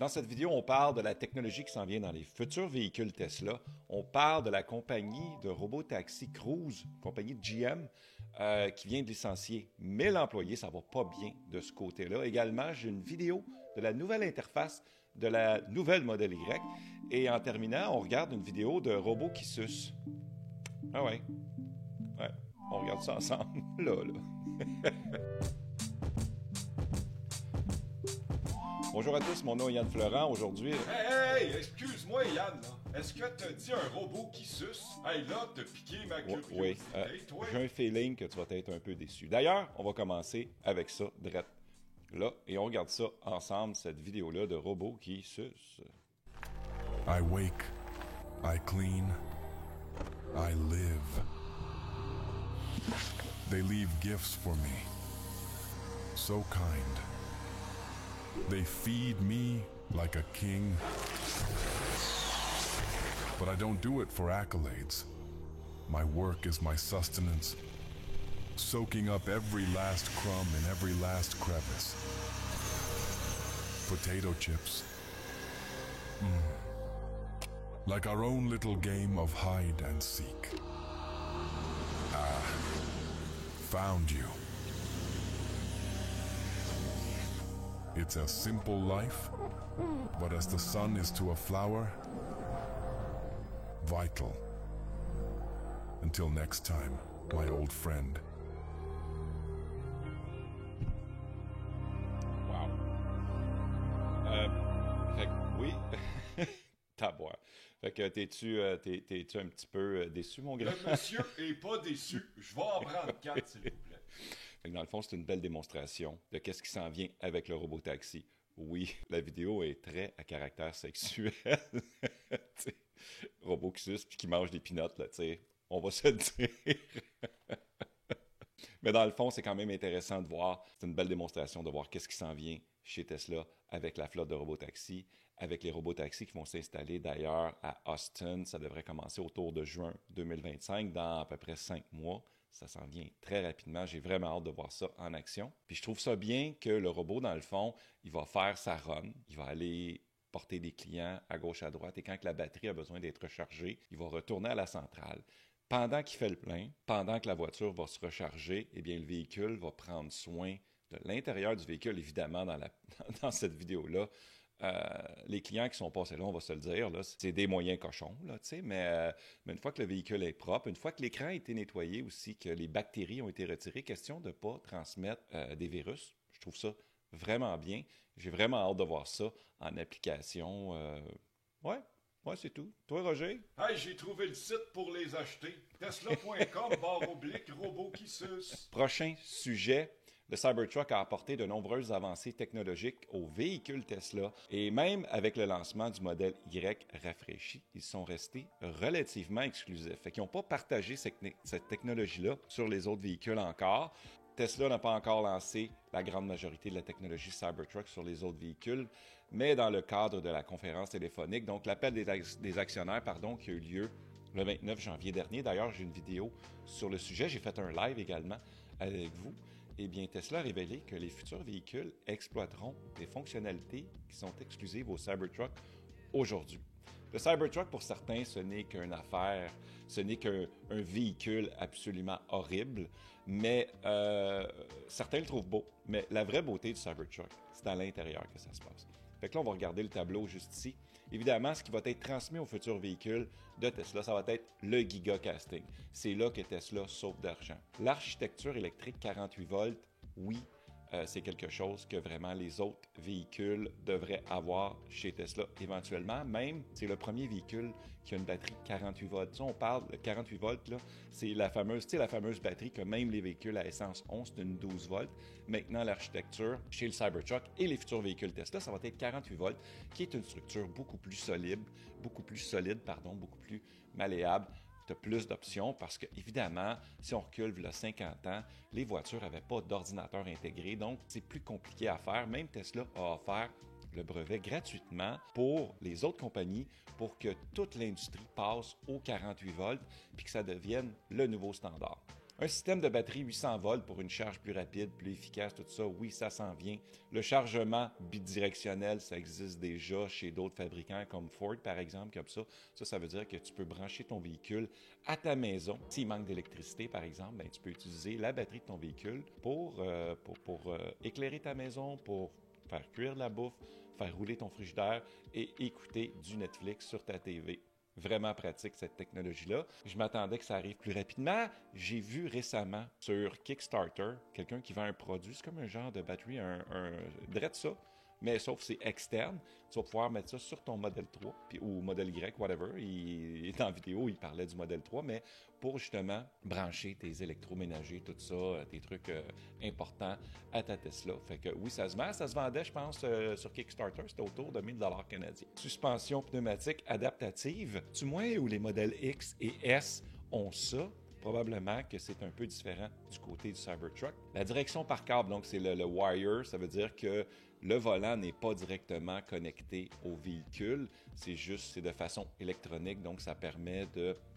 Dans cette vidéo, on parle de la technologie qui s'en vient dans les futurs véhicules Tesla. On parle de la compagnie de robotaxi Cruise, compagnie de GM, qui vient de licencier 1000 employés. Ça va pas bien de ce côté-là. Également, j'ai une vidéo de la nouvelle interface de la nouvelle Model Y. Et en terminant, on regarde une vidéo de robots qui sucent. Ah ouais. Ouais. On regarde ça ensemble. Là. Bonjour à tous, mon nom est Yann Florent. Aujourd'hui... Hey, excuse-moi Yann, là. Est-ce que t'as dit un robot qui suce? Hey, là, t'as piqué ma curiosité, oui, toi. j'ai un feeling que tu vas être un peu déçu. D'ailleurs, on va commencer avec ça, direct là, et on regarde ça ensemble, cette vidéo-là de robots qui sucent. I wake, I clean, I live. They leave gifts for me, so kind. They feed me like a king, but I don't do it for accolades. My work is my sustenance, soaking up every last crumb in every last crevice. Potato chips. Like our own little game of hide and seek. Found you. It's a simple life, but as the sun is to a flower, vital. Until next time, my old friend. Wow. Fait que, oui. Taboire. Fait que t'es-tu un petit peu déçu, mon gars? Le monsieur est pas déçu. Je vais en prendre 4, s'il vous plaît. Fait que dans le fond, c'est une belle démonstration de qu'est-ce qui s'en vient avec le robotaxi. Oui, la vidéo est très à caractère sexuel. Robot qui suce puis qui mange des pinottes, là, tu sais. On va se le dire. Mais dans le fond, c'est quand même intéressant de voir. C'est une belle démonstration de voir qu'est-ce qui s'en vient chez Tesla avec la flotte de robotaxis, avec les robotaxis qui vont s'installer d'ailleurs à Austin. Ça devrait commencer autour de juin 2025, dans à peu près 5 mois. Ça s'en vient très rapidement. J'ai vraiment hâte de voir ça en action. Puis je trouve ça bien que le robot, dans le fond, il va faire sa run. Il va aller porter des clients à gauche, à droite. Et quand la batterie a besoin d'être rechargée, il va retourner à la centrale. Pendant qu'il fait le plein, pendant que la voiture va se recharger, eh bien, le véhicule va prendre soin de l'intérieur du véhicule, évidemment, dans cette vidéo-là. Les clients qui sont passés là, on va se le dire, là, c'est des moyens cochons, là, mais une fois que le véhicule est propre, une fois que l'écran a été nettoyé aussi, que les bactéries ont été retirées, question de ne pas transmettre des virus. Je trouve ça vraiment bien. J'ai vraiment hâte de voir ça en application. Ouais, c'est tout. Toi, Roger? Hey, j'ai trouvé le site pour les acheter. Tesla.com/robot qui suce. Prochain sujet. Le Cybertruck a apporté de nombreuses avancées technologiques aux véhicules Tesla et même avec le lancement du modèle Y rafraîchi, ils sont restés relativement exclusifs. Fait qu'ils n'ont pas partagé cette technologie-là sur les autres véhicules encore. Tesla n'a pas encore lancé la grande majorité de la technologie Cybertruck sur les autres véhicules, mais dans le cadre de la conférence téléphonique, donc l'appel des actionnaires, qui a eu lieu le 29 janvier dernier. D'ailleurs, j'ai une vidéo sur le sujet. J'ai fait un live également avec vous. Eh bien, Tesla a révélé que les futurs véhicules exploiteront des fonctionnalités qui sont exclusives au Cybertruck aujourd'hui. Le Cybertruck, pour certains, ce n'est qu'une affaire, ce n'est qu'un véhicule absolument horrible, mais certains le trouvent beau. Mais la vraie beauté du Cybertruck, c'est à l'intérieur que ça se passe. Fait que là, on va regarder le tableau juste ici. Évidemment, ce qui va être transmis aux futurs véhicules de Tesla, ça va être le gigacasting. C'est là que Tesla sauve d'argent. L'architecture électrique 48 volts, oui, c'est quelque chose que vraiment les autres véhicules devraient avoir chez Tesla éventuellement. Même, c'est le premier véhicule qui a une batterie 48 volts. Ça, on parle de 48 volts, là, c'est la fameuse batterie que même les véhicules à essence ont, c'est une 12 volts. Maintenant, l'architecture chez le Cybertruck et les futurs véhicules Tesla, ça va être 48 volts, qui est une structure beaucoup plus solide, beaucoup plus malléable. Tu as plus d'options parce que, évidemment, si on recule il y a 50 ans, les voitures n'avaient pas d'ordinateur intégré, donc c'est plus compliqué à faire. Même Tesla a offert le brevet gratuitement pour les autres compagnies pour que toute l'industrie passe aux 48 volts puis que ça devienne le nouveau standard. Un système de batterie 800 volts pour une charge plus rapide, plus efficace, tout ça, oui, ça s'en vient. Le chargement bidirectionnel, ça existe déjà chez d'autres fabricants comme Ford, par exemple, comme ça. Ça veut dire que tu peux brancher ton véhicule à ta maison. S'il manque d'électricité, par exemple, ben, tu peux utiliser la batterie de ton véhicule pour éclairer ta maison, pour faire cuire de la bouffe, faire rouler ton frigidaire et écouter du Netflix sur ta TV. Vraiment pratique, cette technologie-là. Je m'attendais que ça arrive plus rapidement. J'ai vu récemment sur Kickstarter quelqu'un qui vend un produit, c'est comme un genre de batterie, drette ça, mais sauf c'est externe. Tu vas pouvoir mettre ça sur ton Model 3 ou Model Y, whatever. Il est en vidéo, il parlait du Model 3, mais pour justement brancher tes électroménagers, tout ça, tes trucs importants à ta Tesla. Fait que oui, ça se vend. Ça se vendait, je pense, sur Kickstarter, c'était autour de 1000 $ canadiens. Suspension pneumatique adaptative. Du moins où les modèles X et S ont ça, probablement que c'est un peu différent du côté du Cybertruck. La direction par câble, donc c'est le wire, ça veut dire que le volant n'est pas directement connecté au véhicule, c'est de façon électronique, donc ça permet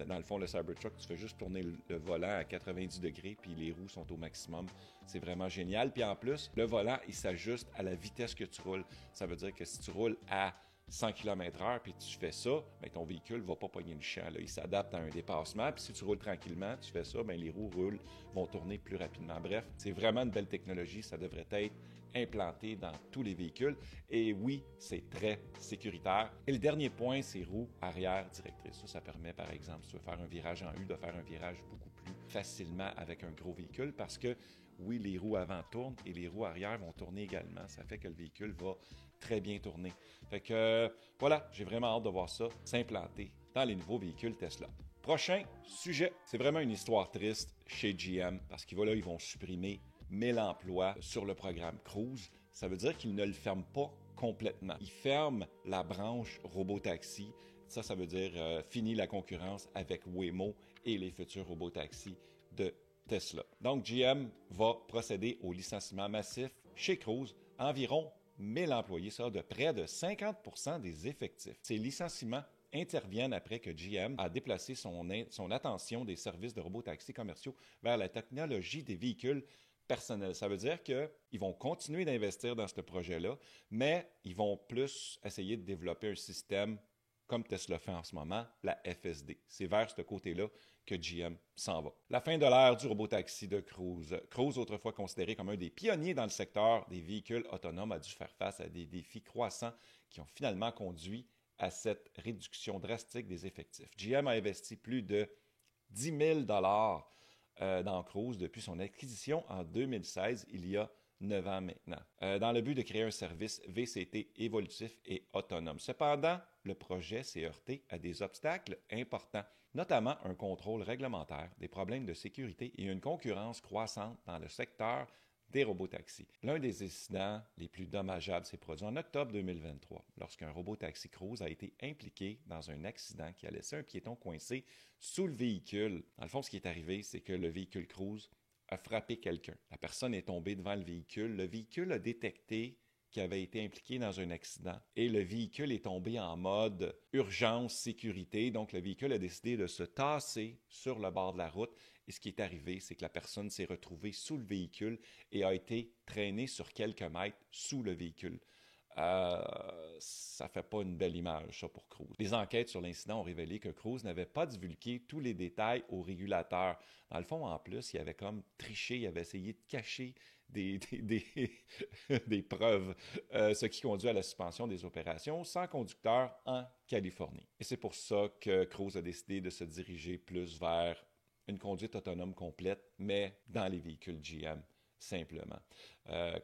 dans le fond, le Cybertruck, tu fais juste tourner le volant à 90 degrés, puis les roues sont au maximum. C'est vraiment génial. Puis en plus, le volant, il s'ajuste à la vitesse que tu roules. Ça veut dire que si tu roules à 100 km/h, puis tu fais ça, bien, ton véhicule ne va pas pogner le champ. Là. Il s'adapte à un dépassement. Puis si tu roules tranquillement, tu fais ça, bien, les roues vont tourner plus rapidement. Bref, c'est vraiment une belle technologie. Ça devrait être implanté dans tous les véhicules. Et oui, c'est très sécuritaire. Et le dernier point, c'est roues arrière directrices. Ça permet, par exemple, si tu veux faire un virage en U, de faire un virage beaucoup plus facilement avec un gros véhicule parce que, oui, les roues avant tournent et les roues arrière vont tourner également. Ça fait que le véhicule va très bien tourner. Fait que, voilà, j'ai vraiment hâte de voir ça s'implanter dans les nouveaux véhicules Tesla. Prochain sujet, c'est vraiment une histoire triste chez GM parce qu'ils vont supprimer 1000 emplois sur le programme Cruise. Ça veut dire qu'ils ne le ferment pas complètement. Ils ferment la branche robotaxi. Ça veut dire fini la concurrence avec Waymo et les futurs robotaxis de Tesla. Donc, GM va procéder au licenciement massif chez Cruise, environ 1000 employés, ça de près de 50% des effectifs. Ces licenciements interviennent après que GM a déplacé son attention des services de robotaxis commerciaux vers la technologie des véhicules personnels. Ça veut dire qu'ils vont continuer d'investir dans ce projet-là, mais ils vont plus essayer de développer un système comme Tesla fait en ce moment, la FSD. C'est vers ce côté-là que GM s'en va. La fin de l'ère du robotaxi de Cruise. Cruise, autrefois considéré comme un des pionniers dans le secteur des véhicules autonomes, a dû faire face à des défis croissants qui ont finalement conduit à cette réduction drastique des effectifs. GM a investi plus de 10 000 $ dans Cruise depuis son acquisition en 2016, il y a 9 ans maintenant, dans le but de créer un service VCT évolutif et autonome. Cependant, le projet s'est heurté à des obstacles importants, notamment un contrôle réglementaire, des problèmes de sécurité et une concurrence croissante dans le secteur des robotaxis. L'un des incidents les plus dommageables s'est produit en octobre 2023, lorsqu'un robotaxi Cruise a été impliqué dans un accident qui a laissé un piéton coincé sous le véhicule. Dans le fond, ce qui est arrivé, c'est que le véhicule Cruise a frappé quelqu'un. La personne est tombée devant le véhicule a détecté qu'il avait été impliqué dans un accident et le véhicule est tombé en mode urgence, sécurité. Donc, le véhicule a décidé de se tasser sur le bord de la route et ce qui est arrivé, c'est que la personne s'est retrouvée sous le véhicule et a été traînée sur quelques mètres sous le véhicule. Ça fait pas une belle image, ça, pour Cruise. Les enquêtes sur l'incident ont révélé que Cruise n'avait pas divulgué tous les détails au régulateur. Dans le fond, en plus, il avait comme triché, il avait essayé de cacher des preuves, ce qui conduit à la suspension des opérations sans conducteur en Californie. Et c'est pour ça que Cruise a décidé de se diriger plus vers une conduite autonome complète, mais dans les véhicules GM. Simplement.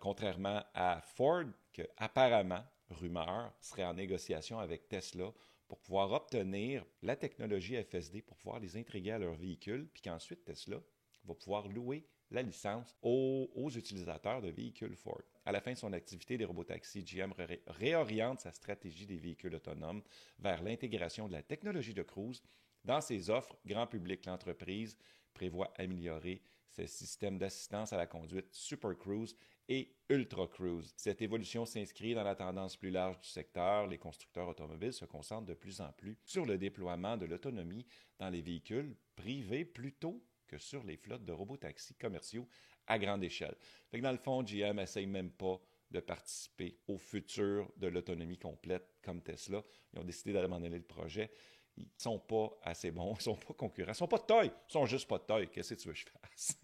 Contrairement à Ford, qui apparemment, rumeur, serait en négociation avec Tesla pour pouvoir obtenir la technologie FSD pour pouvoir les intégrer à leur véhicule, puis qu'ensuite Tesla va pouvoir louer la licence aux utilisateurs de véhicules Ford. À la fin de son activité des robotaxis, GM réoriente sa stratégie des véhicules autonomes vers l'intégration de la technologie de Cruise dans ses offres grand public. L'entreprise prévoit améliorer ses systèmes d'assistance à la conduite Super Cruise et Ultra Cruise. Cette évolution s'inscrit dans la tendance plus large du secteur. Les constructeurs automobiles se concentrent de plus en plus sur le déploiement de l'autonomie dans les véhicules privés plutôt que sur les flottes de robotaxis commerciaux à grande échelle. Fait que dans le fond, GM n'essaye même pas de participer au futur de l'autonomie complète comme Tesla. Ils ont décidé d'abandonner le projet. Ils ne sont pas assez bons, ils ne sont pas concurrents, ils ne sont pas de taille, ils sont juste pas de taille. Qu'est-ce que tu veux que je fasse?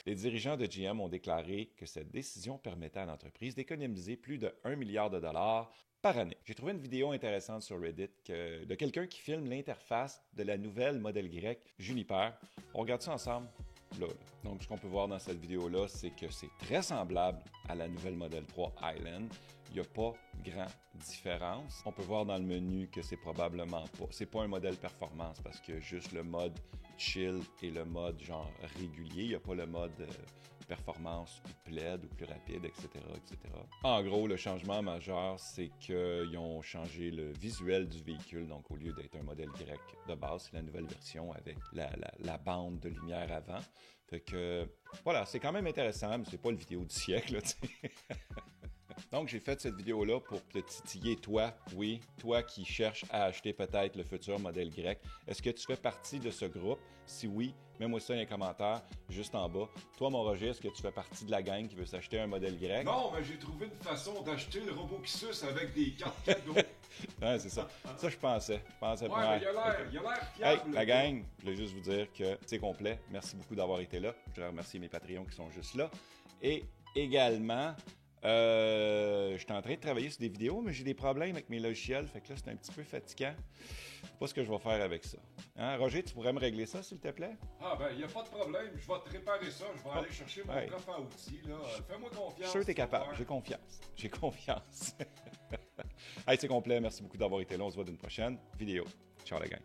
Les dirigeants de GM ont déclaré que cette décision permettait à l'entreprise d'économiser plus de 1 milliard de dollars par année. J'ai trouvé une vidéo intéressante sur Reddit de quelqu'un qui filme l'interface de la nouvelle modèle Y Juniper. On regarde ça ensemble. Là. Donc, ce qu'on peut voir dans cette vidéo-là, c'est que c'est très semblable à la nouvelle Model 3 Highland. Il n'y a pas grande différence. On peut voir dans le menu que c'est probablement pas. C'est pas un modèle performance parce que juste le mode chill et le mode genre régulier. Il n'y a pas le mode performance plus plaide ou plus rapide, etc., etc. En gros, le changement majeur, c'est qu'ils ont changé le visuel du véhicule. Donc, au lieu d'être un modèle Y de base, c'est la nouvelle version avec la bande de lumière avant. Fait que, voilà, c'est quand même intéressant, mais c'est pas le vidéo du siècle, là, tu sais. Donc, j'ai fait cette vidéo-là pour te titiller, toi, oui, toi qui cherches à acheter peut-être le futur modèle Y. Est-ce que tu fais partie de ce groupe? Si oui, mets-moi ça dans les commentaires, juste en bas. Toi, mon Roger, est-ce que tu fais partie de la gang qui veut s'acheter un modèle Y? Non, mais j'ai trouvé une façon d'acheter le robot qui suce avec des cartes cadeaux. Ouais, c'est ça. Ça, je pensais. Ouais, mais il a l'air Hey, fiable. la gang, je voulais juste vous dire que c'est complet. Merci beaucoup d'avoir été là. Je voudrais remercier mes Patreons qui sont juste là. Et également... je suis en train de travailler sur des vidéos, mais j'ai des problèmes avec mes logiciels, fait que là, c'est un petit peu fatigant. Je sais pas ce que je vais faire avec ça. Hein, Roger, tu pourrais me régler ça, s'il te plaît? Ah ben, il n'y a pas de problème. Je vais te réparer ça. Je vais aller chercher mon coffre à outils. Là. Fais-moi confiance. Je suis sûr que tu es capable. J'ai confiance. J'ai confiance. Hey, c'est complet. Merci beaucoup d'avoir été là. On se voit dans une prochaine vidéo. Ciao, la gang.